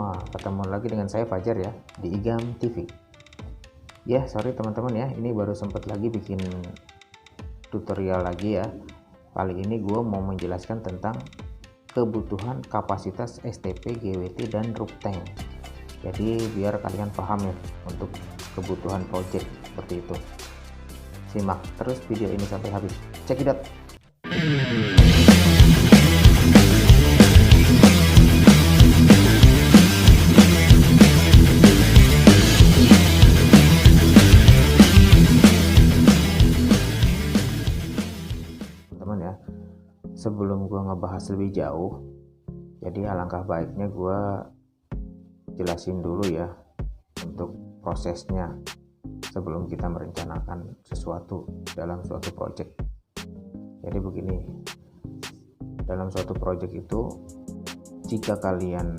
semua, ketemu lagi dengan saya Fajar ya di IGAM TV. Ya, sorry teman-teman ya, ini baru sempat lagi bikin tutorial lagi ya. Kali ini gue mau menjelaskan tentang kebutuhan kapasitas STP, GWT, dan Rupteng. Jadi biar kalian paham ya untuk kebutuhan project seperti itu. Simak terus video ini sampai habis. Check it out. Teman-teman ya, sebelum gua ngebahas lebih jauh, jadi alangkah baiknya gua jelasin dulu ya untuk prosesnya sebelum kita merencanakan sesuatu dalam suatu project. Jadi begini, dalam suatu project itu jika kalian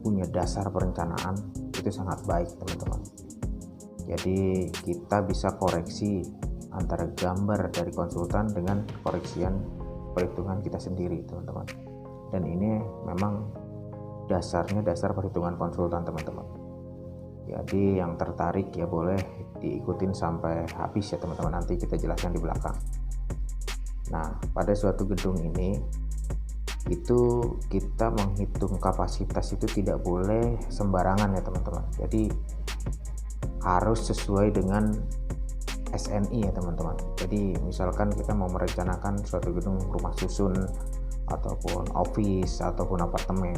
punya dasar perencanaan itu sangat baik teman-teman. Jadi kita bisa koreksi antara gambar dari konsultan dengan koreksian perhitungan kita sendiri teman-teman. Dan ini memang dasarnya dasar perhitungan konsultan teman-teman. Jadi yang tertarik ya boleh diikutin sampai habis ya teman-teman, nanti kita jelaskan di belakang. Nah, pada suatu gedung ini itu kita menghitung kapasitas itu tidak boleh sembarangan ya teman-teman. Jadi harus sesuai dengan SNI ya teman-teman. Jadi misalkan kita mau merencanakan suatu gedung rumah susun ataupun office ataupun apartemen.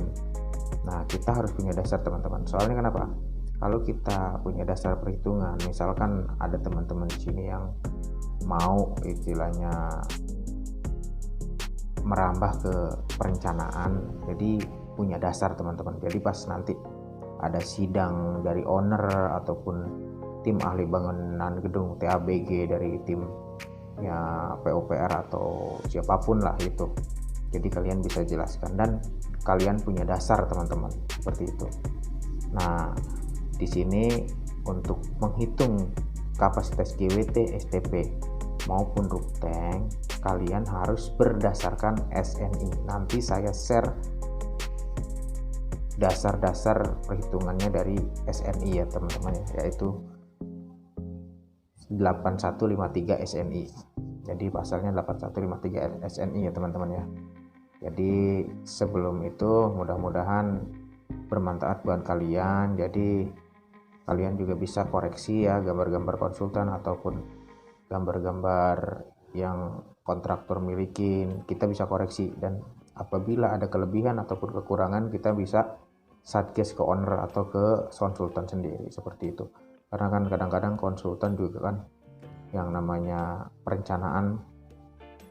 Nah, kita harus punya dasar teman-teman. Soalnya kenapa? Kalau kita punya dasar perhitungan, misalkan ada teman-teman di sini yang mau istilahnya merambah ke perencanaan, jadi punya dasar teman-teman. Jadi pas nanti ada sidang dari owner ataupun tim ahli bangunan gedung TABG dari tim ya PUPR atau siapapun lah itu, jadi kalian bisa jelaskan dan kalian punya dasar teman-teman seperti itu. Nah, di sini untuk menghitung kapasitas GWT, STP maupun Rupteng, kalian harus berdasarkan SNI. Nanti saya share dasar-dasar perhitungannya dari SNI ya teman-teman ya, yaitu 8153 SNI. Jadi pasalnya 8153 SNI ya teman-teman ya. Jadi sebelum itu mudah-mudahan bermanfaat buat kalian. Jadi kalian juga bisa koreksi ya gambar-gambar konsultan ataupun gambar-gambar yang kontraktor milikin, kita bisa koreksi, dan apabila ada kelebihan ataupun kekurangan kita bisa satgas ke owner atau ke konsultan sendiri seperti itu. Karena kan kadang-kadang konsultan juga kan yang namanya perencanaan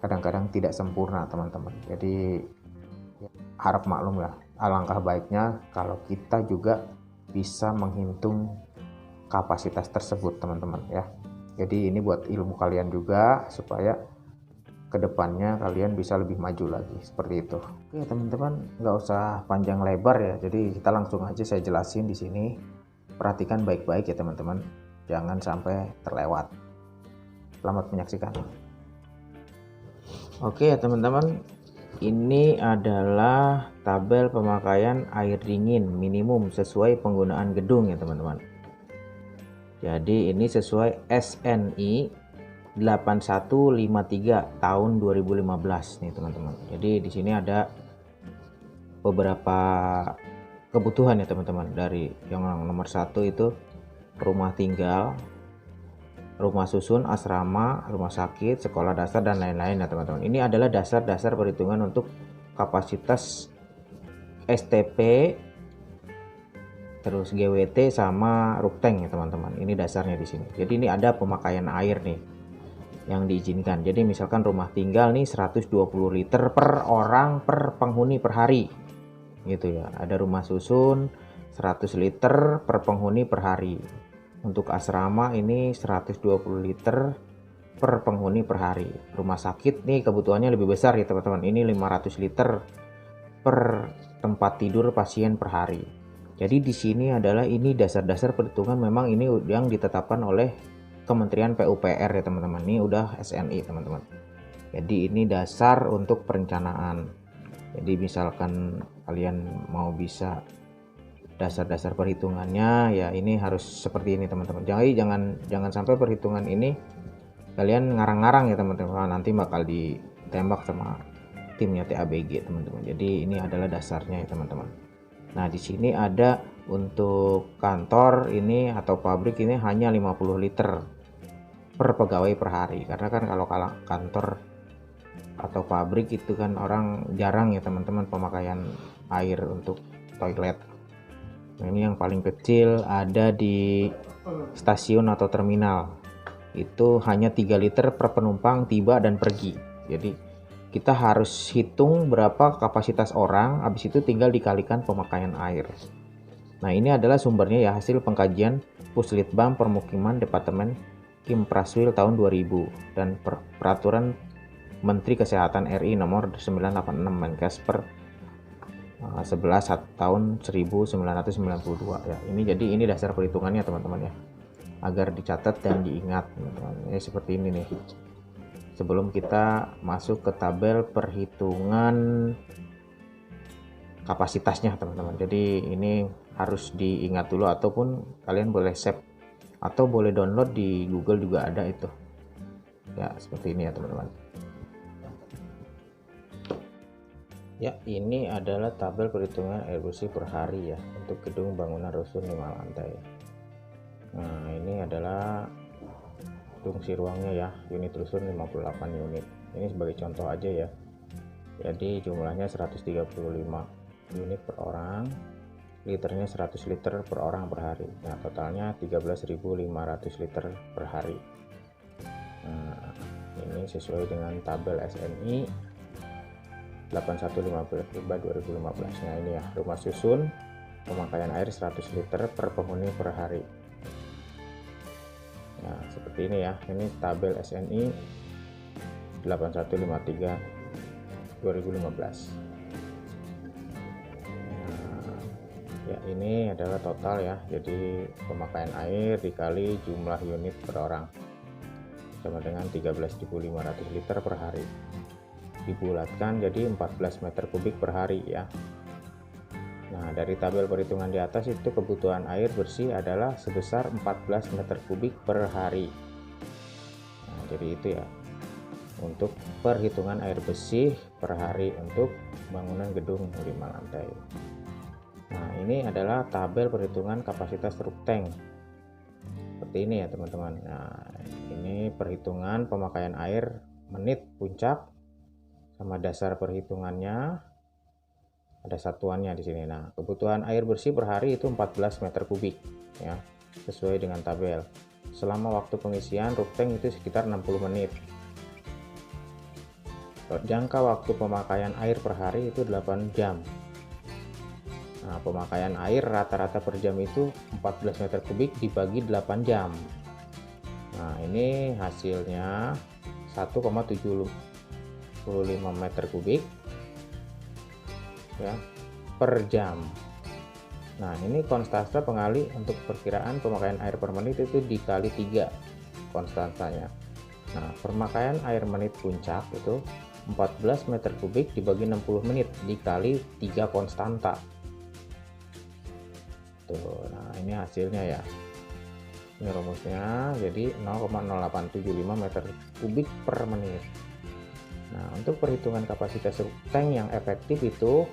kadang-kadang tidak sempurna teman-teman. Jadi harap maklum ya, alangkah baiknya kalau kita juga bisa menghitung kapasitas tersebut teman-teman ya. Jadi ini buat ilmu kalian juga supaya kedepannya kalian bisa lebih maju lagi seperti itu. Oke teman-teman, nggak usah panjang lebar ya. Jadi kita langsung aja saya jelasin di sini. Perhatikan baik-baik ya teman-teman, jangan sampai terlewat. Selamat menyaksikan. Oke ya teman-teman, ini adalah tabel pemakaian air dingin minimum sesuai penggunaan gedung ya teman-teman. Jadi ini sesuai SNI 8153 tahun 2015 nih teman-teman. Jadi di sini ada beberapa kebutuhan ya teman-teman. Dari yang nomor 1 itu rumah tinggal, rumah susun, asrama, rumah sakit, sekolah dasar, dan lain-lain ya teman-teman. Ini adalah dasar-dasar perhitungan untuk kapasitas STP, terus GWT sama Rupteng ya teman-teman. Ini dasarnya di sini. Jadi ini ada pemakaian air nih yang diizinkan. Jadi misalkan rumah tinggal nih 120 liter per orang per penghuni per hari gitu ya. Ada rumah susun 100 liter per penghuni per hari. Untuk asrama ini 120 liter per penghuni per hari. Rumah sakit nih kebutuhannya lebih besar ya teman-teman. Ini 500 liter per tempat tidur pasien per hari. Jadi di sini adalah ini dasar-dasar perhitungan, memang ini yang ditetapkan oleh Kementerian PUPR ya teman-teman. Ini udah SNI teman-teman. Jadi ini dasar untuk perencanaan. Jadi misalkan kalian mau bisa dasar-dasar perhitungannya ya ini harus seperti ini teman-teman. Jangan sampai perhitungan ini kalian ngarang-ngarang ya teman-teman, nanti bakal ditembak sama timnya TABG teman-teman. Jadi ini adalah dasarnya ya teman-teman. Nah di sini ada untuk kantor ini atau pabrik ini hanya 50 liter per pegawai per hari, karena kan kalau kantor atau pabrik itu kan orang jarang ya teman-teman pemakaian air untuk toilet. Nah ini yang paling kecil ada di stasiun atau terminal, itu hanya 3 liter per penumpang tiba dan pergi. Jadi kita harus hitung berapa kapasitas orang, habis itu tinggal dikalikan pemakaian air. Nah ini adalah sumbernya ya, hasil pengkajian Puslitbang Permukiman Departemen Kimpraswil tahun 2000 dan peraturan Menteri Kesehatan RI nomor 986 Menkes per 11 tahun 1992 ya. Ini dasar perhitungannya teman-teman ya, agar dicatat dan diingat teman-teman. Ini seperti ini nih. Sebelum kita masuk ke tabel perhitungan kapasitasnya teman-teman. Jadi ini harus diingat dulu, ataupun kalian boleh save atau boleh download di Google juga ada itu. Ya, seperti ini ya teman-teman. Ya, ini adalah tabel perhitungan air bersih per hari ya untuk gedung bangunan rusun 5 lantai. Nah, ini adalah fungsi ruangnya ya, unit rusun 58 unit. Ini sebagai contoh aja ya. Jadi jumlahnya 135 unit per orang, liternya 100 liter per orang per hari. Nah, totalnya 13.500 liter per hari. Nah, ini sesuai dengan tabel SNI 8115/2015. Nah, ini ya, rumah susun pemakaian air 100 liter per penghuni per hari. Nah, seperti ini ya. Ini tabel SNI 8153/2015. Nah, ya ini adalah total ya. Jadi pemakaian air dikali jumlah unit per orang sama dengan 13.500 liter per hari. Dibulatkan jadi 14 meter kubik per hari ya. Nah, dari tabel perhitungan di atas itu kebutuhan air bersih adalah sebesar 14 meter kubik per hari. Nah, jadi itu ya untuk perhitungan air bersih per hari untuk bangunan gedung 5 lantai. Nah, ini adalah tabel perhitungan kapasitas truk tank. Seperti ini ya teman-teman. Nah, ini perhitungan pemakaian air menit puncak sama dasar perhitungannya, ada satuannya di sini. Nah, kebutuhan air bersih per hari itu 14 meter kubik ya, sesuai dengan tabel. Selama waktu pengisian truk tank itu sekitar 60 menit. Jangka waktu pemakaian air per hari itu 8 jam. Nah, pemakaian air rata-rata per jam itu 14 meter kubik dibagi 8 jam. Nah, ini hasilnya 1,75 meter kubik ya per jam. Nah, ini konstanta pengali untuk perkiraan pemakaian air per menit itu dikali 3 konstantanya. Nah, pemakaian air menit puncak itu 14 meter kubik dibagi 60 menit dikali 3 konstanta. Tuh, nah ini hasilnya ya. Ini rumusnya, jadi 0,0875 meter kubik per menit. Nah, untuk perhitungan kapasitas tank yang efektif itu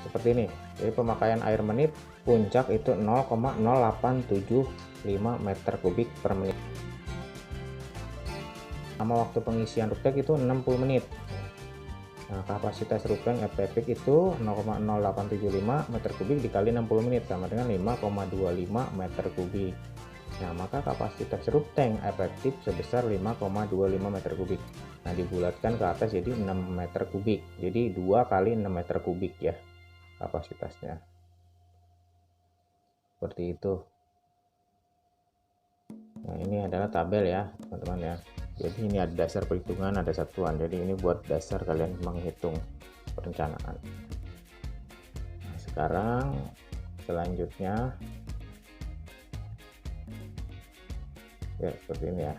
seperti ini. Jadi pemakaian air menit puncak itu 0,0875 meter kubik per menit. Sama waktu pengisian truk tank itu 60 menit. Nah, kapasitas truk tank efektif itu 0,0875 meter kubik dikali 60 menit sama dengan 5,25 meter kubik. Nah, maka kapasitas truk tank efektif sebesar 5,25 meter kubik. Nah, dibulatkan ke atas jadi 6 meter kubik. Jadi 2 kali 6 meter kubik ya kapasitasnya. Seperti itu. Nah, ini adalah tabel ya, teman-teman ya. Jadi ini ada dasar perhitungan, ada satuan. Jadi ini buat dasar kalian menghitung perencanaan. Nah, sekarang selanjutnya ya seperti ini ya.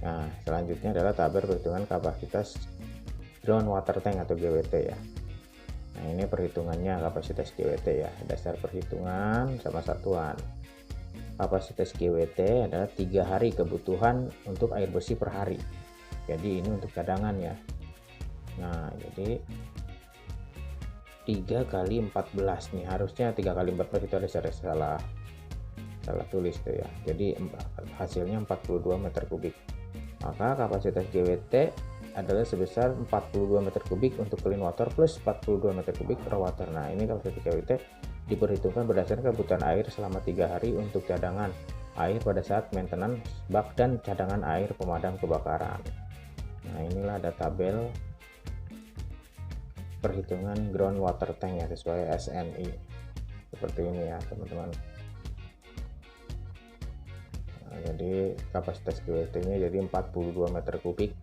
Nah, selanjutnya adalah tabel perhitungan kapasitas ground water tank atau GWT ya. Nah, ini perhitungannya kapasitas GWT ya, dasar perhitungan sama satuan. Kapasitas GWT adalah 3 hari kebutuhan untuk air bersih per hari. Jadi ini untuk cadangan ya. Nah, jadi 3 kali 14 nih, harusnya 3 kali 14 itu ada salah tulis tuh ya. Jadi hasilnya 42 meter kubik. Maka kapasitas GWT adalah sebesar 42 meter kubik untuk clean water plus 42 meter kubik per water. Nah, ini kapasitas GWT diperhitungkan berdasarkan kebutuhan air selama 3 hari untuk cadangan air pada saat maintenance bak dan cadangan air pemadam kebakaran. Nah, inilah ada tabel perhitungan groundwater tank ya, sesuai SNI seperti ini ya teman-teman. Nah, jadi kapasitas GWT nya jadi 42 meter kubik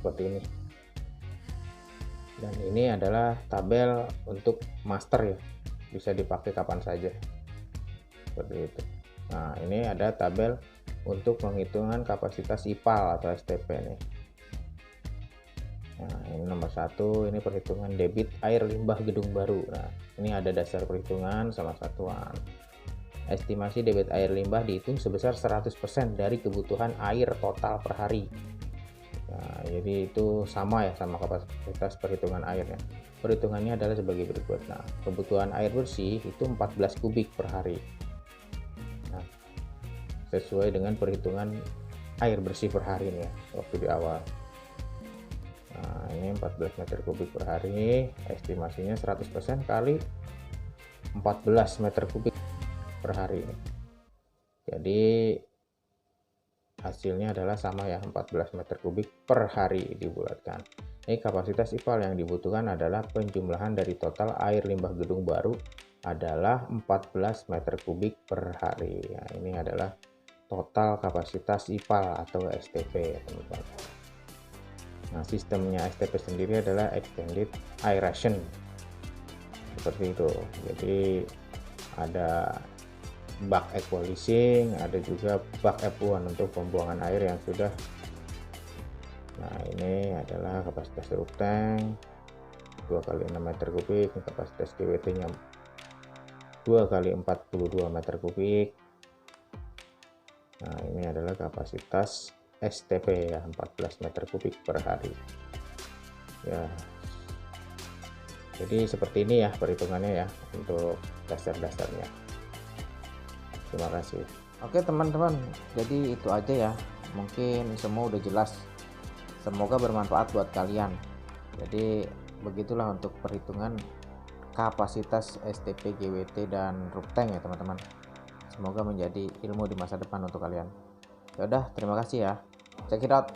seperti ini, dan ini adalah tabel untuk master ya, bisa dipakai kapan saja seperti itu. Nah, ini ada tabel untuk penghitungan kapasitas IPAL atau STP nih. Nah, ini nomor 1, ini perhitungan debit air limbah gedung baru. Nah, ini ada dasar perhitungan sama satuan. Estimasi debit air limbah dihitung sebesar 100% dari kebutuhan air total per hari. Nah, jadi itu sama ya, sama kapasitas perhitungan airnya. Perhitungannya adalah sebagai berikut. Nah, kebutuhan air bersih itu 14 kubik per hari. Nah, sesuai dengan perhitungan air bersih per hari nih ya, waktu di awal. Nah, ini 14 meter kubik per hari, estimasinya 100% kali 14 meter kubik per hari. Jadi hasilnya adalah sama ya, 14 meter kubik per hari dibulatkan. Ini kapasitas IPAL yang dibutuhkan adalah penjumlahan dari total air limbah gedung baru adalah 14 meter kubik per hari. Nah, ini adalah total kapasitas IPAL atau STP ya teman-teman. Nah, sistemnya STP sendiri adalah extended aeration seperti itu. Jadi ada bak equalizing, ada juga bak effluent untuk pembuangan air yang sudah. Nah, ini adalah kapasitas truk tank 2 kali 6 meter kubik, kapasitas GWT nya 2 kali 42 meter kubik. Nah, ini adalah kapasitas STP ya, 14 meter kubik per hari ya. Jadi seperti ini ya perhitungannya ya untuk dasar-dasarnya. Terima kasih. Oke teman-teman, jadi itu aja ya, mungkin semua udah jelas, semoga bermanfaat buat kalian. Jadi begitulah untuk perhitungan kapasitas STP, GWT dan truk tank ya teman-teman. Semoga menjadi ilmu di masa depan untuk kalian. Ya udah, terima kasih ya. Check it out.